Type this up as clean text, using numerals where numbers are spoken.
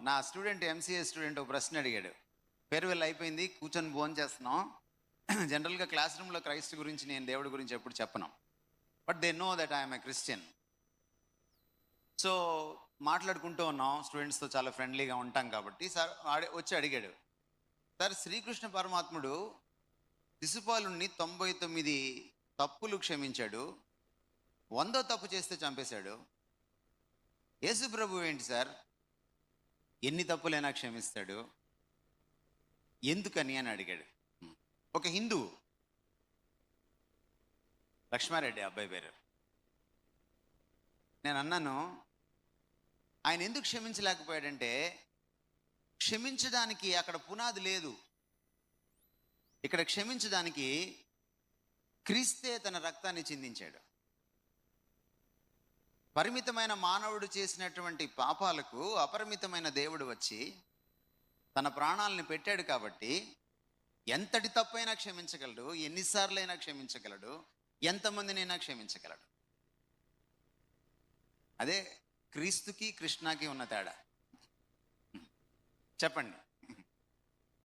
నా student MCA student ఒక ప్రశ్న అడిగాడు. ఫేర్వెల్ అయిపోయింది, కూర్చొని భోజనం చేస్తున్నాం. జనరల్గా క్లాస్ రూమ్లో క్రైస్ట్ గురించి, నేను దేవుడి గురించి ఎప్పుడు చెప్పను, but they know that I'm a Christian. So మాట్లాడుకుంటూ ఉన్నాం, స్టూడెంట్స్తో చాలా ఫ్రెండ్లీగా ఉంటాం కాబట్టి సార్ వచ్చి అడిగాడు, సార్ శ్రీకృష్ణ పరమాత్ముడు శిశుపాలుని 99 తప్పులు క్షమించాడు, 100వ తప్పు చేస్తే చంపేశాడు. యేసు ప్రభు ఏంటి సార్, ఎన్ని తప్పులైనా క్షమిస్తాడు, ఎందుకని అని అడిగాడు. ఒక హిందూ, లక్ష్మారెడ్డి అబ్బాయి పేరు. నేను అన్నాను, ఆయన ఎందుకు క్షమించలేకపోయాడంటే, క్షమించడానికి అక్కడ పునాది లేదు. ఇక్కడ క్షమించడానికి క్రీస్తే తన రక్తాన్ని చిందించాడు. పరిమితమైన మానవుడు చేసినటువంటి పాపాలకు అపరిమితమైన దేవుడు వచ్చి తన ప్రాణాలను పెట్టాడు కాబట్టి ఎంతటి తప్పైనా క్షమించగలడు, ఎన్నిసార్లైనా క్షమించగలడు, ఎంతమందినైనా క్షమించగలడు. అదే క్రీస్తుకి కృష్ణకి ఉన్న తేడా. చెప్పండి.